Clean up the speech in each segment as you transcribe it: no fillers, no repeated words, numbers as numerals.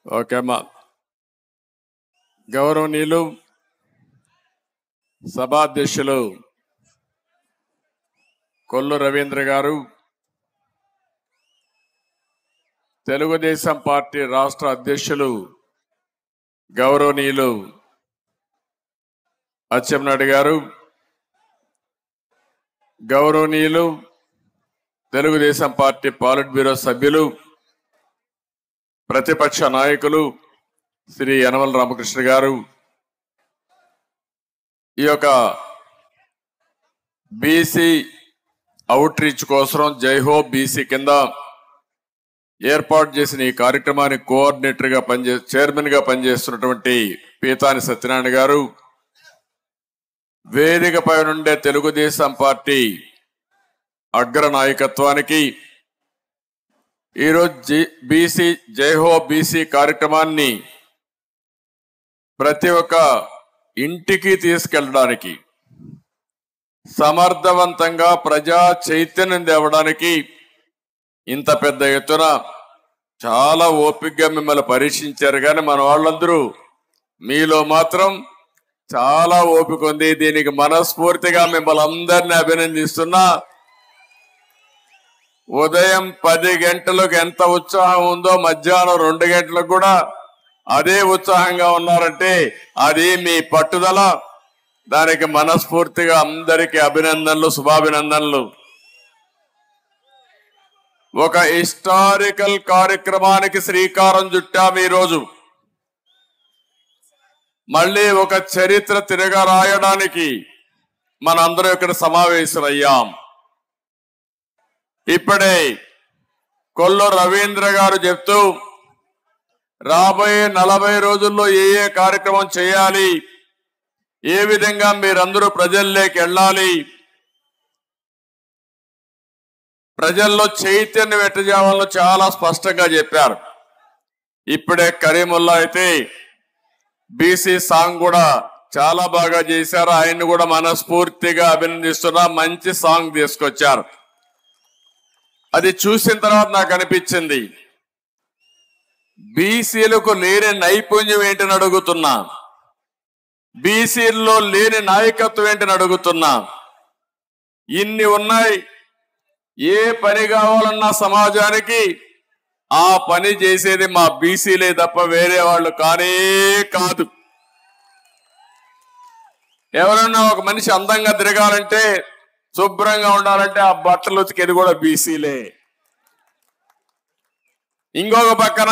Okay అమ్మా. గౌరవనీయులు సభాధ్యక్షులు కొల్లు రవీంద్ర గారు, తెలుగుదేశం పార్టీ రాష్ట్ర అధ్యక్షులు గౌరవనీయులు అచ్చెన్నాయుడు గారు, గౌరవనీయులు తెలుగుదేశం పార్టీ పాలిట్ బ్యూరో సభ్యులు, ప్రతిపక్ష నాయకులు శ్రీ యనమల రామకృష్ణ గారు, ఈ యొక్క బీసీ అవుట్ రీచ్ కోసం జైహో బీసీ కింద ఏర్పాటు చేసిన ఈ కార్యక్రమానికి కోఆర్డినేటర్ గా చైర్మన్ గా పనిచేస్తున్నటువంటి పీతాని సత్యనారాయణ గారు, వేదికపై నుండే తెలుగుదేశం పార్టీ అగ్ర నాయకత్వానికి ఈరోజు బీసీ జైహో బీసీ కార్యక్రమాన్ని ప్రతి ఒక్క ఇంటికి తీసుకెళ్ళడానికి, సమర్థవంతంగా ప్రజా చైతన్యం తేవడానికి ఇంత పెద్ద ఎత్తున చాలా ఓపికగా మిమ్మల్ని పరీక్షించారు. కానీ మన వాళ్ళందరూ మీలో మాత్రం చాలా ఓపిక ఉంది. దీనికి మనస్ఫూర్తిగా మిమ్మల్ని అందరినీ అభినందిస్తున్నా. ఉదయం 10 గంటలకు ఎంత ఉత్సాహం ఉందో మధ్యాహ్నం 2 గంటలకు కూడా అదే ఉత్సాహంగా ఉన్నారంటే అది మీ పట్టుదల. దానికి మనస్ఫూర్తిగా అందరికీ అభినందనలు, శుభాభినందనలు. ఒక హిస్టారికల్ కార్యక్రమానికి శ్రీకారం చుట్టాం. ఈరోజు మళ్ళీ ఒక చరిత్ర తిరగా రాయడానికి మనందరం ఇక్కడ సమావేశమయ్యాం. ఇప్పుడే కొల్లు రవీంద్ర గారు చెప్తూ రాబోయే 40 రోజుల్లో ఏ కార్యక్రమం చేయాలి, ఏ విధంగా మీరందరూ ప్రజల్లోకి వెళ్ళాలి, ప్రజల్లో చైతన్యం ఎట్టజేయాలో చాలా స్పష్టంగా చెప్పారు. ఇప్పుడే కరీముల్లా అయితే బీసీ సాంగ్ కూడా చాలా బాగా చేశారు. ఆయన్ని కూడా మనస్ఫూర్తిగా అభినందిస్తున్నా. మంచి సాంగ్ తీసుకొచ్చారు. అది చూసిన తర్వాత నాకు అనిపించింది, బీసీలకు లేని నైపుణ్యం ఏంటని అడుగుతున్నా, బీసీల్లో లేని నాయకత్వం ఏంటని అడుగుతున్నా. ఇన్ని ఉన్నాయి. ఏ పని కావాలన్నా సమాజానికి ఆ పని చేసేది మా బీసీలే తప్ప వేరే వాళ్ళు కానే కాదు. ఎవరన్నా ఒక మనిషి అందంగా తిరగాలంటే, శుభ్రంగా ఉండాలంటే ఆ బట్టలు ఉతికేది కూడా బీసీలే. ఇంకొక పక్కన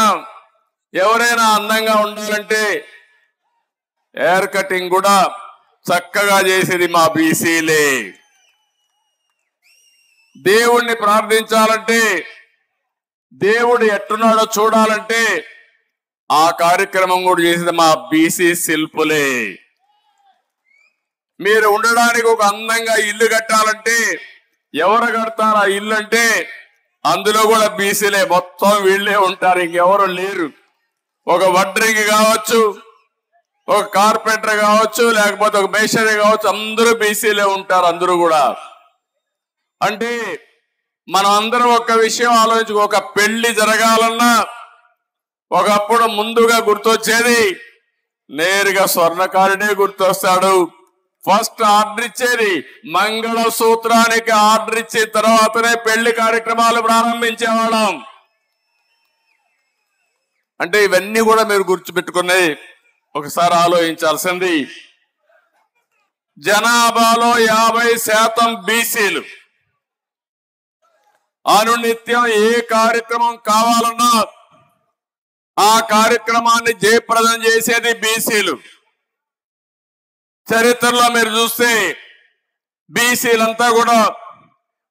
ఎవరైనా అందంగా ఉండాలంటే హెయిర్ కటింగ్ కూడా చక్కగా చేసేది మా బీసీలే. దేవుణ్ణి ప్రార్థించాలంటే, దేవుడు ఎట్టున్నాడో చూడాలంటే ఆ కార్యక్రమం కూడా చేసేది మా బీసీ శిల్పులే. మీరు ఉండడానికి ఒక అందంగా ఇల్లు కట్టాలంటే ఎవరు కడతారు ఆ ఇల్లు అంటే అందులో కూడా బీసీలే. మొత్తం వీళ్ళే ఉంటారు, ఇంకెవరు లేరు. ఒక వడ్రింగి కావచ్చు, ఒక కార్పెంటర్ కావచ్చు, లేకపోతే ఒక మేషనరీ కావచ్చు, అందరూ బీసీలే ఉంటారు. అందరూ కూడా అంటే మనం అందరం ఒక విషయం ఆలోచించుకో, ఒక పెళ్లి జరగాలన్నా ఒకప్పుడు ముందుగా గుర్తొచ్చేది నేరుగా స్వర్ణకారుడే గుర్తొస్తాడు. ఫస్ట్ ఆర్డర్ ఇచ్చేది మంగళసూత్రానికి ఆర్డర్ ఇచ్చిన తర్వాతనే పెళ్లి కార్యక్రమాలు ప్రారంభించేవాళ్ళం. అంటే ఇవన్నీ కూడా మీరు గుర్తుపెట్టుకున్నాయి. ఒకసారి ఆలోచించాల్సింది, జనాభాలో 50% బీసీలు. అనునిత్యం ఏ కార్యక్రమం కావాలన్నా ఆ కార్యక్రమాన్ని జయప్రదం చేసేది బీసీలు. చరిత్రలో మీరు చూస్తే బీసీలంతా కూడా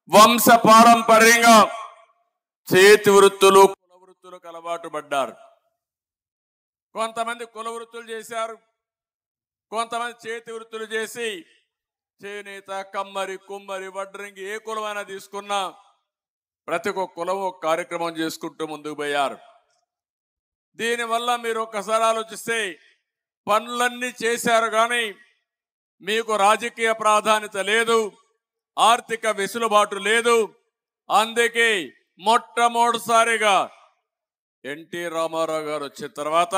వంశ పారంపర్యంగా చేతి వృత్తులు, కుల వృత్తులకు అలవాటు పడ్డారు. కొంతమంది కుల వృత్తులు చేశారు, కొంతమంది చేతి వృత్తులు చేసి చేనేత, కమ్మరి, కుమ్మరి, వడ్రంగి ఏ కులమైనా తీసుకున్నా ప్రతి ఒక్క కులం ఒక కార్యక్రమం చేసుకుంటూ ముందుకు పోయారు. దీనివల్ల మీరు ఒక్కసారి ఆలోచిస్తే పనులన్నీ చేశారు, కానీ మీకు రాజకీయ ప్రాధాన్యత లేదు, ఆర్థిక వెసులుబాటు లేదు. అందుకే మొట్టమొదటిసారిగా ఎన్టీ రామారావు గారు వచ్చిన తర్వాత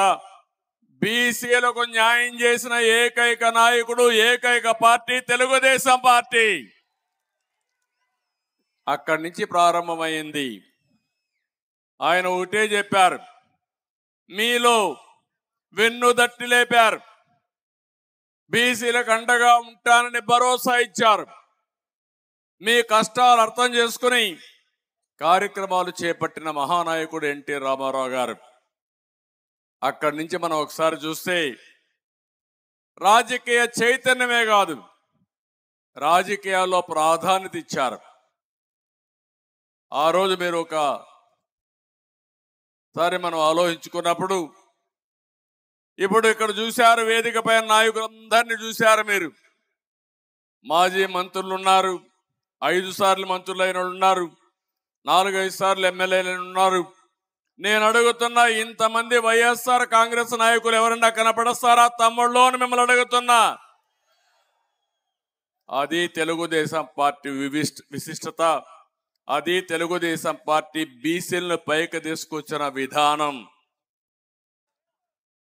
బీసీలకు న్యాయం చేసిన ఏకైక నాయకుడు, ఏకైక పార్టీ తెలుగుదేశం పార్టీ. అక్కడి నుంచి ప్రారంభమైంది. ఆయన ఒకటే చెప్పారు, మీలో వెన్నుదట్టి లేపారు, బీసీలకు అండగా ఉంటానని భరోసా ఇచ్చారు. మీ కష్టాలు అర్థం చేసుకుని కార్యక్రమాలు చేపట్టిన మహానాయకుడు ఎన్టీ రామారావు గారు. అక్కడి నుంచి మనం ఒకసారి చూస్తే రాజకీయ చైతన్యమే కాదు, రాజకీయాల్లో ప్రాధాన్యత ఇచ్చారు. ఆ రోజు మీరు ఒకసారి మనం ఆలోచించుకున్నప్పుడు, ఇప్పుడు ఇక్కడ చూశారు, వేదిక పైన నాయకులందరినీ చూశారు మీరు. మాజీ మంత్రులు ఉన్నారు, 5 సార్లు మంత్రులైన వాళ్ళు ఉన్నారు, 4-5 సార్లు ఎమ్మెల్యేలు ఉన్నారు. నేను అడుగుతున్నా, ఇంతమంది వైఎస్ఆర్ కాంగ్రెస్ నాయకులు ఎవరన్నా కనపడస్తారా తమ్ముళ్ళు అని మిమ్మల్ని అడుగుతున్నా. అది తెలుగుదేశం పార్టీ విశిష్టత, అది తెలుగుదేశం పార్టీ బీసీలను పైకి తీసుకొచ్చిన విధానం.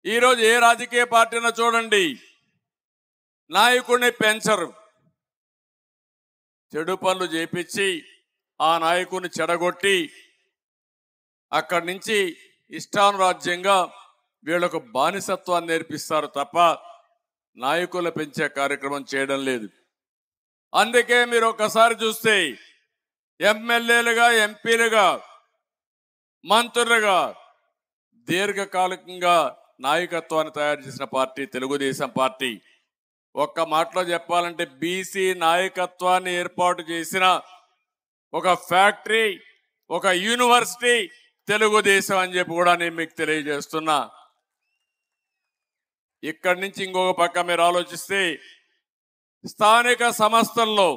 ఈరోజు ఏ రాజకీయ పార్టీనో చూడండి, నాయకుడిని పెంచరు, చెడు పనులు చేపించి ఆ నాయకుడిని చెడగొట్టి అక్కడి నుంచి ఇష్టానురాజ్యంగా వీళ్ళకు బానిసత్వాన్ని నేర్పిస్తారు తప్ప నాయకులు పెంచే కార్యక్రమం చేయడం లేదు. అందుకే మీరు ఒకసారి చూస్తే ఎమ్మెల్యేలుగా, ఎంపీలుగా, మంత్రులుగా దీర్ఘకాలికంగా నాయకత్వాన్ని తయారు చేసిన పార్టీ తెలుగుదేశం పార్టీ. ఒక్క మాటలో చెప్పాలంటే బీసీ నాయకత్వాన్ని ఏర్పాటు చేసిన ఒక ఫ్యాక్టరీ, ఒక యూనివర్సిటీ తెలుగుదేశం అని చెప్పి కూడా నేను మీకు తెలియజేస్తున్నా. ఇక్కడి నుంచి ఇంకొక పక్క మీరు ఆలోచిస్తే, స్థానిక సంస్థల్లో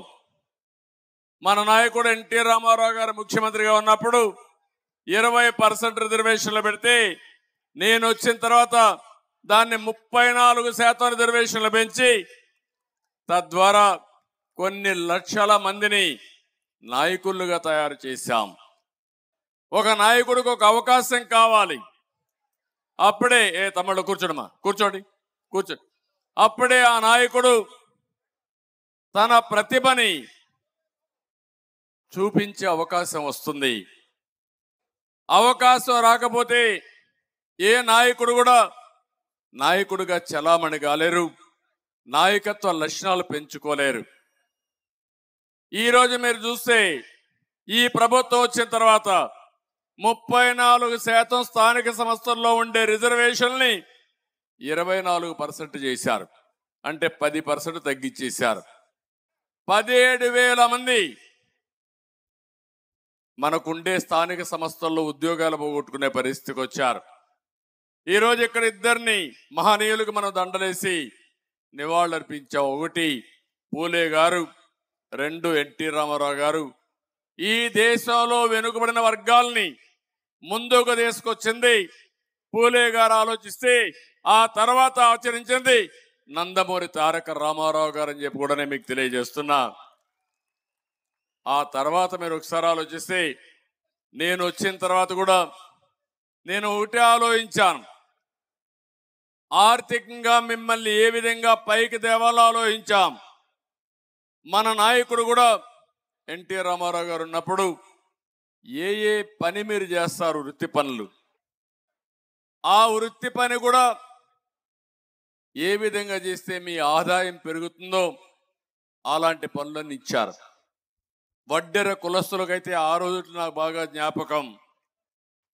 మన నాయకుడు ఎన్టీ రామారావు గారు ముఖ్యమంత్రిగా ఉన్నప్పుడు 20% రిజర్వేషన్లు పెడితే, నేను వచ్చిన తర్వాత దాన్ని 34% రిజర్వేషన్లు పెంచి తద్వారా కొన్ని లక్షల మందిని నాయకులుగా తయారు చేశాం. ఒక నాయకుడికి ఒక అవకాశం కావాలి, అప్పుడే తమ్ముళ్ళు కూర్చోడమ్మా, కూర్చోండి, అప్పుడే ఆ నాయకుడు తన ప్రతిభని చూపించే అవకాశం వస్తుంది. అవకాశం రాకపోతే ఏ నాయకుడు కూడా నాయకుడిగా చలామణి కాలేరు, నాయకత్వ లక్షణాలు పెంచుకోలేరు. ఈరోజు మీరు చూస్తే ఈ ప్రభుత్వం వచ్చిన తర్వాత 34% స్థానిక సంస్థల్లో ఉండే రిజర్వేషన్ని 24% చేశారు. అంటే 10% తగ్గించేశారు. 17,000 మంది మనకుండే స్థానిక సంస్థల్లో ఉద్యోగాలు పోగొట్టుకునే పరిస్థితికి వచ్చారు. ఈరోజు ఇక్కడ ఇద్దరిని మహనీయులకు మనం దండలేసి నివాళులర్పించాం. 1 పూలే గారు, 2 ఎన్టీ రామారావు గారు. ఈ దేశంలో వెనుకబడిన వర్గాల్ని ముందుకు తీసుకొచ్చింది పూలే గారు ఆలోచిస్తే, ఆ తర్వాత ఆచరించింది నందమూరి తారక రామారావు గారు అని చెప్పి కూడా నేను మీకు తెలియజేస్తున్నా. ఆ తర్వాత మీరు ఒకసారి ఆలోచిస్తే, నేను వచ్చిన తర్వాత కూడా నేను ఒకటే ఆలోచించాను, ఆర్థికంగా మిమ్మల్ని ఏ విధంగా పైకి తేవాలో ఆలోచించాం. మన నాయకుడు కూడా ఎన్టీ రామారావు గారు ఉన్నప్పుడు ఏ పని మీరు చేస్తారు, వృత్తి పనులు, ఆ వృత్తి పని కూడా ఏ విధంగా చేస్తే మీ ఆదాయం పెరుగుతుందో అలాంటి పనులన్నీ ఇచ్చారు. వడ్డెర కులస్తులకైతే ఆ రోజు నాకు బాగా జ్ఞాపకం,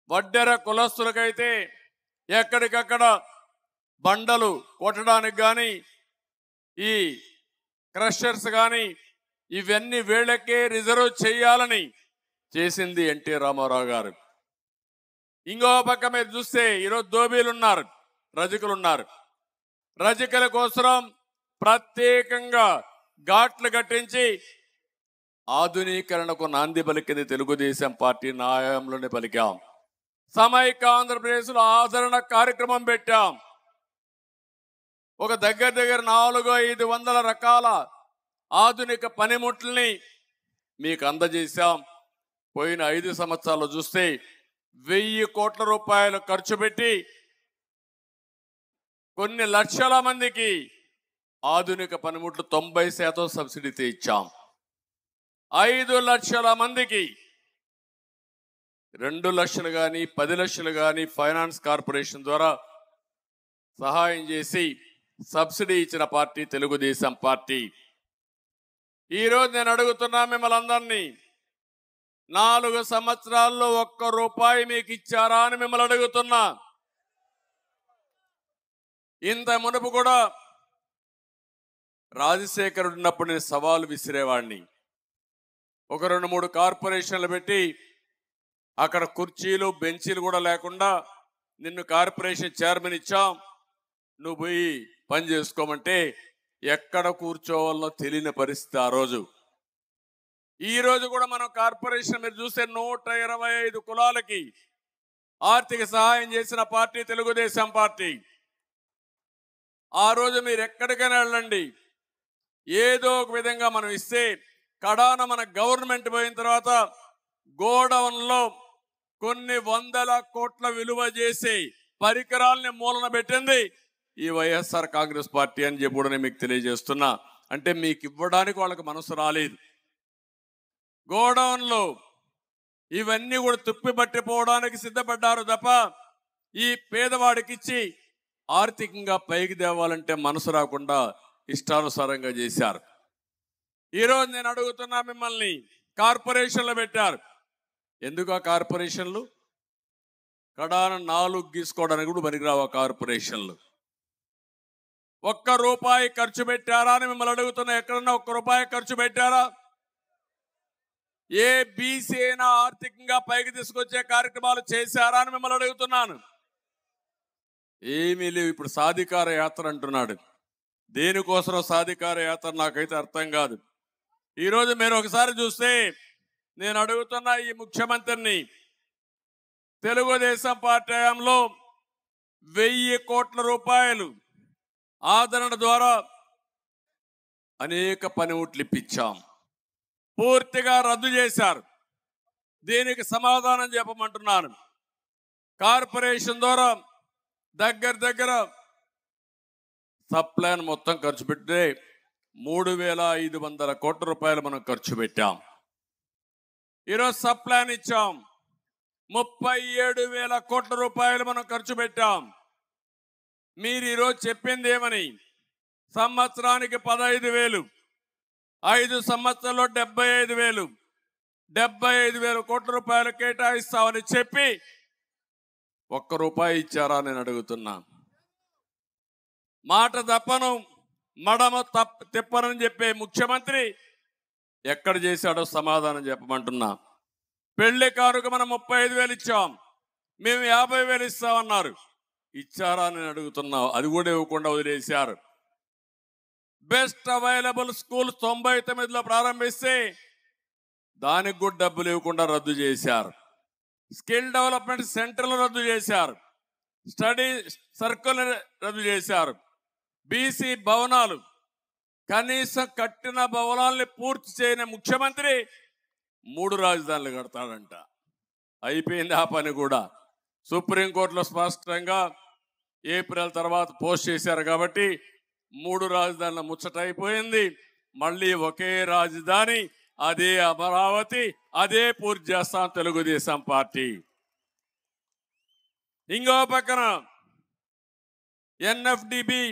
వడ్డెర కులస్తులకైతే ఎక్కడికక్కడ బండలు కొట్టడానికి కానీ, ఈ క్రషర్స్ కానీ ఇవన్నీ వీళ్ళకే రిజర్వ్ చేయాలని చేసింది ఎన్టీ రామారావు గారు. ఇంకో పక్క మీరు చూస్తే ఈరోజు దోబీలు ఉన్నారు, రజకులు ఉన్నారు. రజకుల కోసం ప్రత్యేకంగా ఘాట్లు కట్టించి ఆధునీకరణకు నాంది పలికింది తెలుగుదేశం పార్టీ న్యాయంలోనే పలికాం. సమైక్య ఆంధ్రప్రదేశ్లో ఆదరణ కార్యక్రమం పెట్టాం. ఒక దగ్గర 400-500 రకాల ఆధునిక పనిముట్లని మీకు అందజేశాం. పోయిన 5 సంవత్సరాలు చూస్తే 1000 కోట్ల రూపాయలు ఖర్చు పెట్టి కొన్ని లక్షల మందికి ఆధునిక పనిముట్లు 90% సబ్సిడీతో ఇచ్చాం. 5 లక్షల మందికి 2 లక్షలు కానీ 10 లక్షలు కానీ ఫైనాన్స్ కార్పొరేషన్ ద్వారా సహాయం చేసి సబ్సిడీ ఇచ్చిన పార్టీ తెలుగుదేశం పార్టీ. ఈరోజు నేను అడుగుతున్నా మిమ్మల్ని అందరినీ, 4 సంవత్సరాల్లో 1 రూపాయి మీకు ఇచ్చారా అని మిమ్మల్ని అడుగుతున్నా. ఇంత మునుపు కూడా రాజశేఖరుడు ఉన్నప్పుడు నేను సవాలు విసిరేవాడిని. ఒక 2-3 కార్పొరేషన్లు పెట్టి అక్కడ కుర్చీలు బెంచీలు కూడా లేకుండా నిన్ను కార్పొరేషన్ చైర్మన్ ఇచ్చాం, నువ్వు పోయి పని చేసుకోమంటే ఎక్కడ కూర్చోవాలో తెలియని పరిస్థితి ఆ రోజు. ఈ రోజు కూడా మనం కార్పొరేషన్ మీరు చూస్తే 125 కులాలకి ఆర్థిక సహాయం చేసిన పార్టీ తెలుగుదేశం పార్టీ. ఆ రోజు మీరు ఎక్కడికైనా వెళ్ళండి, ఏదో ఒక విధంగా మనం ఇస్తే కడాన మన గవర్నమెంట్ పోయిన తర్వాత గోడౌన్లో కొన్ని 100 కోట్ల విలువ చేసి పరికరాలని మూలన పెట్టింది ఈ వైఎస్ఆర్ కాంగ్రెస్ పార్టీ అని చెప్పి కూడా నేను మీకు తెలియజేస్తున్నా. అంటే మీకు ఇవ్వడానికి వాళ్ళకి మనసు రాలేదు. గోడౌన్లో ఇవన్నీ కూడా తుప్పి పట్టిపోవడానికి సిద్ధపడ్డారు తప్ప ఈ పేదవాడికి ఇచ్చి ఆర్థికంగా పైకి తేవాలంటే మనసు రాకుండా ఇష్టానుసారంగా చేశారు. ఈరోజు నేను అడుగుతున్నా మిమ్మల్ని, కార్పొరేషన్లు పెట్టారు. ఎందుకు ఆ కార్పొరేషన్లు? కడాన 4 గీసుకోవడానికి కూడా పనికిరావు కార్పొరేషన్లు. 1 రూపాయి ఖర్చు పెట్టారా అని మిమ్మల్ని అడుగుతున్నా. ఎక్కడన్నా 1 రూపాయి ఖర్చు పెట్టారా? ఏ బీసీ అయినా ఆర్థికంగా పైకి తీసుకొచ్చే కార్యక్రమాలు చేశారా అని మిమ్మల్ని అడుగుతున్నాను. ఏమీ లేవు. ఇప్పుడు సాధికార యాత్ర అంటున్నాడు. దేనికోసం సాధికార యాత్ర నాకైతే అర్థం కాదు. ఈరోజు మీరు ఒకసారి చూస్తే నేను అడుగుతున్న ఈ ముఖ్యమంత్రిని, తెలుగుదేశం పార్టీ హయాంలో 1000 కోట్ల రూపాయలు ఆదరణ ద్వారా అనేక పనిముట్లు ఇప్పించాం, పూర్తిగా రద్దు చేశారు. దీనికి సమాధానం చెప్పమంటున్నాను. కార్పొరేషన్ ద్వారా దగ్గర సప్లైన్ మొత్తం ఖర్చు పెడితే 3500 కోట్ల రూపాయలు మనం ఖర్చు పెట్టాం. ఈరోజు సప్లైన్ ఇచ్చాం, 37,000 కోట్ల రూపాయలు మనం ఖర్చు పెట్టాం. మీరు ఈరోజు చెప్పింది ఏమని? సంవత్సరానికి 15,000, 5 సంవత్సరాల్లో 75,000, 75,000 కోట్ల రూపాయలు కేటాయిస్తామని చెప్పి 1 రూపాయి ఇచ్చారా నేను అడుగుతున్నా. మాట తప్పను, మడమ తిప్పనని చెప్పే ముఖ్యమంత్రి ఎక్కడ చేశాడో సమాధానం చెప్పమంటున్నా. పెళ్లి కారుకు మనం 35,000 ఇచ్చాం, మేము 50,000 ఇస్తామన్నారు. ఇచ్చారా నేను అడుగుతున్నా. అది కూడా ఇవ్వకుండా వదిలేశారు. బెస్ట్ అవైలబుల్ స్కూల్ 99లో ప్రారంభిస్తే దానికి కూడా డబ్బులు ఇవ్వకుండా రద్దు చేశారు. స్కిల్ డెవలప్మెంట్ సెంటర్లు రద్దు చేశారు. స్టడీ సర్కిల్ రద్దు చేశారు. బీసీ భవనాలు, కనీసం కట్టిన భవనాల్ని పూర్తి చేయని ముఖ్యమంత్రి 3 రాజధానులు కడతాడంట. అయిపోయింది ఆ పని కూడా. సుప్రీంకోర్టులో స్పష్టంగా ఏప్రిల్ తర్వాత పోస్ట్ చేశారు కాబట్టి 3 రాజధానుల ముచ్చట అయిపోయింది. మళ్ళీ ఒకే రాజధాని, అదే అమరావతి, అదే పూర్తి చేస్తాం తెలుగుదేశం పార్టీ. ఇంకో పక్కన ఎన్ఎఫ్డిబి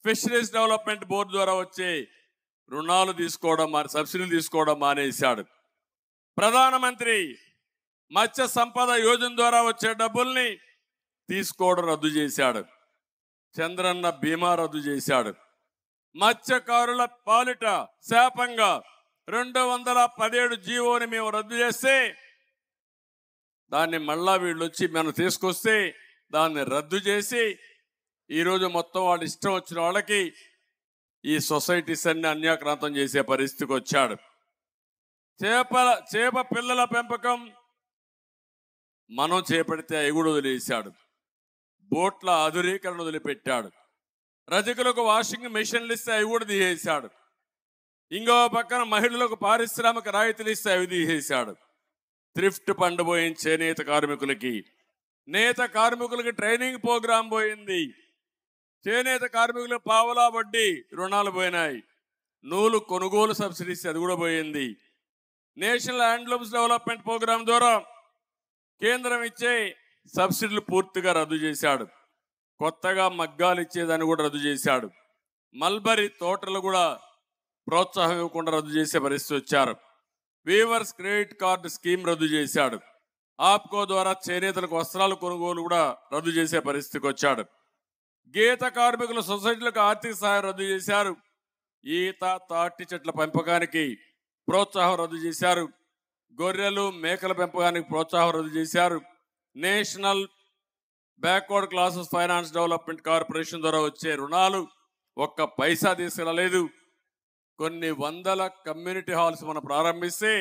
ఫిషరీస్ డెవలప్మెంట్ బోర్డు ద్వారా వచ్చే రుణాలు తీసుకోవడం, సబ్సిడీలు తీసుకోవడం మానేశాడు. ప్రధానమంత్రి మత్స్య సంపద యోజన ద్వారా వచ్చే డబ్బుల్ని తీసుకోవడం రద్దు చేశాడు. చంద్రన్న బీమా రద్దు చేశాడు. మత్స్యకారుల పాలిట శాపంగా 217 జీవోని మేము రద్దు చేస్తే దాన్ని మళ్ళా వీళ్ళు వచ్చి మనం తీసుకొస్తే దాన్ని రద్దు చేసి ఈరోజు మొత్తం వాళ్ళు ఇష్టం వచ్చిన వాళ్ళకి ఈ సొసైటీస్ అన్ని అన్యాక్రాంతం చేసే పరిస్థితికి వచ్చాడు. చేప పిల్లల పెంపకం మనం చేపడితే అవి కూడా వదిలేశాడు. బోట్ల ఆధునీకరణ వదిలిపెట్టాడు. రజకులకు వాషింగ్ మెషిన్లు ఇస్తే అవి కూడా తీసేశాడు. ఇంకో పక్కన మహిళలకు పారిశ్రామిక రాయితీలు ఇస్తే అవి తీసేశాడు. థ్రిఫ్ట్ ఫండ్ పోయింది చేనేత కార్మికులకి, నేత కార్మికులకి ట్రైనింగ్ ప్రోగ్రాం పోయింది, చేనేత కార్మికులు పావలా వడ్డీ రుణాలు పోయినాయి, నూలు కొనుగోలు సబ్సిడీస్ అది కూడా పోయింది. నేషనల్ హ్యాండ్లూమ్స్ డెవలప్మెంట్ ప్రోగ్రాం ద్వారా కేంద్రం ఇచ్చే సబ్సిడీలు పూర్తిగా రద్దు చేశాడు. కొత్తగా మగ్గాలు ఇచ్చేదాన్ని కూడా రద్దు చేశాడు. మల్బరీ తోటలు కూడా ప్రోత్సాహం ఇవ్వకుండా రద్దు చేసే పరిస్థితి వచ్చారు. వీవర్స్ క్రెడిట్ కార్డు స్కీమ్ రద్దు చేశాడు. ఆప్కో ద్వారా చేనేతలకు వస్త్రాల కొనుగోలు కూడా రద్దు చేసే పరిస్థితికి వచ్చాడు. గీత కార్మికుల సొసైటీలకు ఆర్థిక సహాయం రద్దు చేశారు. ఈత తాటి చెట్ల పెంపకానికి ప్రోత్సాహం రద్దు చేశారు. గొర్రెలు మేకల పెంపకానికి ప్రోత్సాహం రద్దు చేశారు. National backward classes finance development corporation ద్వారా వచ్చే రుణాలు ఒక్క పైసా తీసుకెళ్ళలేదు. కొన్ని వందల కమ్యూనిటీ హాల్స్ మనం ప్రారంభిస్తే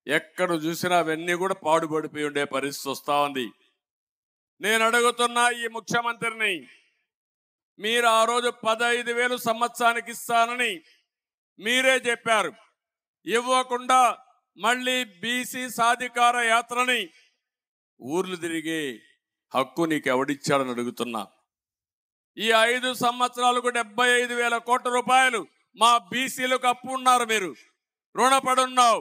ఎక్కడ చూసినా అవన్నీ కూడా పాడుపడిపోయి ఉండే పరిస్థితి వస్తూ ఉంది. నేను అడుగుతున్నా ఈ ముఖ్యమంత్రిని, మీరు ఆ రోజు 15,000 సంవత్సరానికి ఇస్తానని మీరే చెప్పారు. ఇవ్వకుండా మళ్ళీ బీసీ సాధికార యాత్రని ఊర్లు తిరిగే హక్కు నీకు ఎవడిచ్చాడని అడుగుతున్నా. ఈ 5 సంవత్సరాలకు 75,000 కోట్ల రూపాయలు మా బీసీలకు అప్పు ఉన్నారు, మీరు రుణపడున్నావు.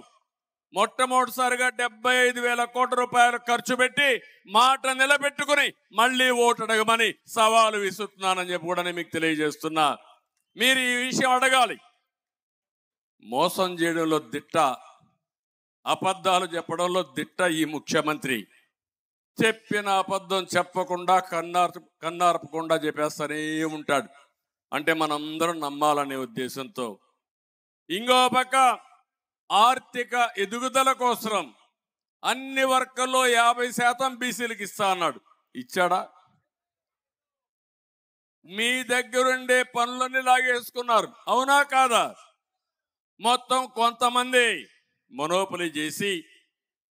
మొట్టమొదటిసారిగా 75,000 కోట్ల రూపాయలు ఖర్చు పెట్టి మాట నిలబెట్టుకుని మళ్ళీ ఓటు అడగమని సవాలు విసురుతున్నానని చెప్పి కూడా మీకు తెలియజేస్తున్నా. మీరు ఈ విషయం అడగాలి. మోసం చేయడంలో దిట్ట, అబద్ధాలు చెప్పడంలో దిట్ట ఈ ముఖ్యమంత్రి. చెప్పిన అబద్ధం చెప్పకుండా కన్నార్పకుండా చెప్పేస్తూనే ఉంటాడు. అంటే మనందరం నమ్మాలనే ఉద్దేశంతో. ఇంకో పక్క ఆర్థిక ఎదుగుదల కోసం అన్ని వర్గాల్లో 50% బీసీలకు ఇస్తా అన్నాడు. ఇచ్చాడా? మీ దగ్గరుండే పనులన్నీ లాగేసుకున్నారు, అవునా కాదా? మొత్తం కొంతమంది మొనోపలి చేసి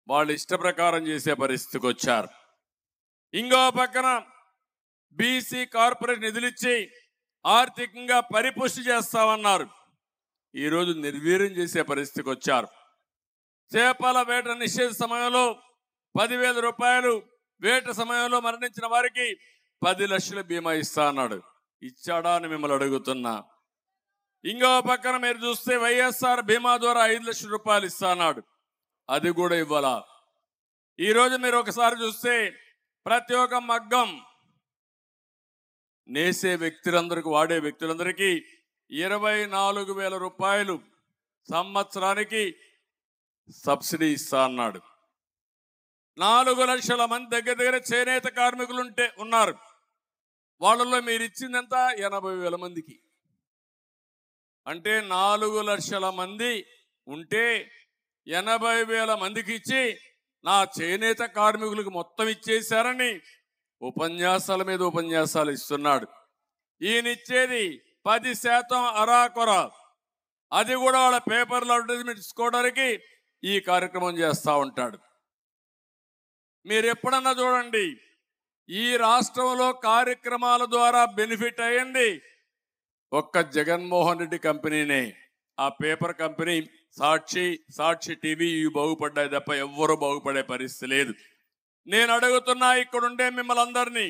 వాళ్ళ ఇష్ట ప్రకారం చేసే పరిస్థితికి వచ్చారు. ఇంకో పక్కన బీసీ కార్పొరేట్ నిధులిచ్చి ఆర్థికంగా పరిపుష్టి చేస్తామన్నారు. ఈరోజు నిర్వీర్యం చేసే పరిస్థితికి వచ్చారు. చేపల వేట నిషేధ సమయంలో 10,000 రూపాయలు, వేట సమయంలో మరణించిన వారికి 10 లక్షల బీమా ఇస్తా అన్నాడు. ఇచ్చాడా అని మిమ్మల్ని అడుగుతున్నా. ఇంకో పక్కన మీరు చూస్తే వైఎస్ఆర్ బీమా ద్వారా 5 లక్షల రూపాయలు ఇస్తా అన్నాడు. అది కూడా ఇవ్వాలా? ఈరోజు మీరు ఒకసారి చూస్తే ప్రతి ఒక్క మగ్గం నేసే వ్యక్తులందరికీ, వాడే వ్యక్తులందరికీ 24,000 రూపాయలు సంవత్సరానికి సబ్సిడీ ఇస్తా అన్నాడు. 4 లక్షల మంది దగ్గర చేనేత కార్మికులు ఉన్నారు. వాళ్ళలో మీరు ఇచ్చిందంత 80,000 మందికి. అంటే 4 లక్షల మంది ఉంటే 80,000 మందికి ఇచ్చి నా చేనేత కార్మికులకు మొత్తం ఇచ్చేశారని ఉపన్యాసాల మీద ఉపన్యాసాలు ఇస్తున్నాడు. ఈయన ఇచ్చేది 10% అరాకొర. అది కూడా వాళ్ళ పేపర్లో అడ్వర్టైజ్మెంట్ ఇచ్చుకోవడానికి ఈ కార్యక్రమం చేస్తూ ఉంటాడు. మీరు ఎప్పుడన్నా చూడండి, ఈ రాష్ట్రంలో కార్యక్రమాల ద్వారా బెనిఫిట్ అయ్యింది ఒక్క జగన్మోహన్ రెడ్డి కంపెనీనే. ఆ పేపర్ కంపెనీ సాక్షి టీవీ ఇవి బాగుపడ్డాయి తప్ప ఎవ్వరూ బాగుపడే పరిస్థితి లేదు. నేను అడుగుతున్నా ఇక్కడుండే మిమ్మల్ని అందరినీ,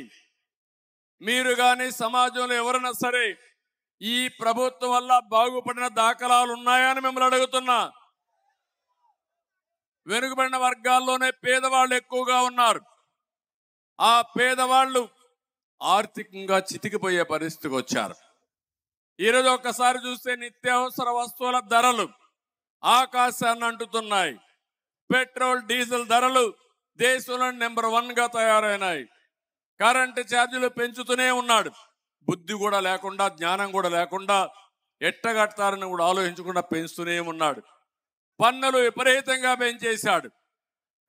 మీరు కానీ సమాజంలో ఎవరైనా సరే ఈ ప్రభుత్వం వల్ల బాగుపడిన దాఖలాలు ఉన్నాయా అని మిమ్మల్ని అడుగుతున్నా. వెనుకబడిన వర్గాల్లోనే పేదవాళ్ళు ఎక్కువగా ఉన్నారు. ఆ పేదవాళ్ళు ఆర్థికంగా చితికిపోయే పరిస్థితికి వచ్చారు. ఈరోజు ఒక్కసారి చూస్తే నిత్యావసర వస్తువుల ధరలు ఆకాశాన్ని అంటుతున్నాయి. పెట్రోల్ డీజిల్ ధరలు దేశంలో నెంబర్ 1గా తయారైనాయి. కరెంటు ఛార్జీలు పెంచుతూనే ఉన్నాడు. బుద్ధి కూడా లేకుండా, జ్ఞానం కూడా లేకుండా, ఎట్టగడతారని కూడా ఆలోచించకుండా పెంచుతూనే ఉన్నాడు. పన్నులు విపరీతంగా పెంచేశాడు.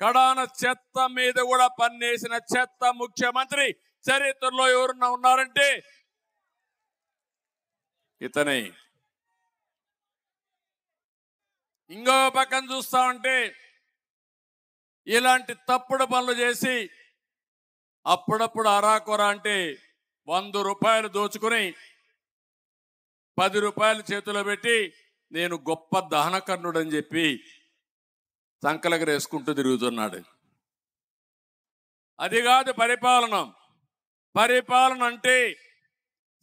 కడాన చెత్త మీద కూడా పన్నేసిన చెత్త ముఖ్యమంత్రి చరిత్రలో ఎవరున్నా ఉన్నారంటే ఇతనే. ఇంకో పక్కన చూస్తా ఉంటే ఇలాంటి తప్పుడు పనులు చేసి అప్పుడప్పుడు అరాకొర అంటే 100 రూపాయలు దోచుకుని 10 రూపాయలు చేతిలో పెట్టి నేను గొప్ప దహనకర్ణుడని చెప్పి సంకలగరేసుకుంటూ తిరుగుతున్నాడు. అది కాదు పరిపాలన. పరిపాలన అంటే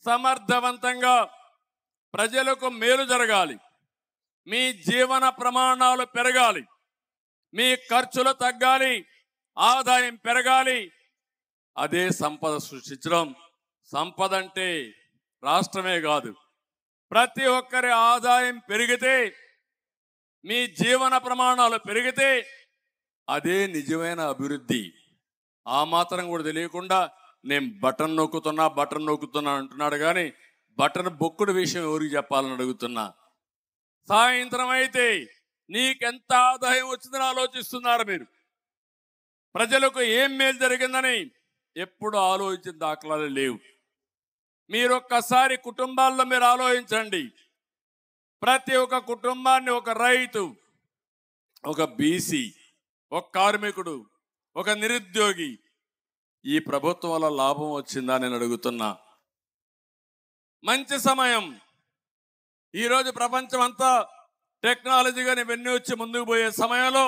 సమర్థవంతంగా ప్రజలకు మేలు జరగాలి, మీ జీవన ప్రమాణాలు పెరగాలి, మీ ఖర్చులు తగ్గాలి, ఆదాయం పెరగాలి. అదే సంపద సృష్టించడం. సంపద అంటే రాష్ట్రమే కాదు, ప్రతి ఒక్కరి ఆదాయం పెరిగితే, మీ జీవన ప్రమాణాలు పెరిగితే అదే నిజమైన అభివృద్ధి. ఆ మాత్రం కూడా తెలియకుండా నేను బటన్ నొక్కుతున్నా అంటున్నాడు. కానీ బటన్ బొక్కుడు విషయం ఎవరికి చెప్పాలని అడుగుతున్నా. సాయంత్రం అయితే నీకెంత ఆదాయం వచ్చిందని ఆలోచిస్తున్నారు మీరు. ప్రజలకు ఏం మేలు జరిగిందని ఎప్పుడు ఆలోచించిన దాఖలాలు లేవు. మీరొక్కసారి కుటుంబాల్లో మీరు ఆలోచించండి. ప్రతి ఒక్క కుటుంబాన్ని ఒక రైతు, ఒక బీసీ, ఒక కార్మికుడు, ఒక నిరుద్యోగి ఈ ప్రభుత్వం వల్ల లాభం వచ్చిందా నేను అడుగుతున్నా. మంచి సమయం. ఈరోజు ప్రపంచం అంతా టెక్నాలజీగా ఇవన్నీ వచ్చి ముందుకు పోయే సమయంలో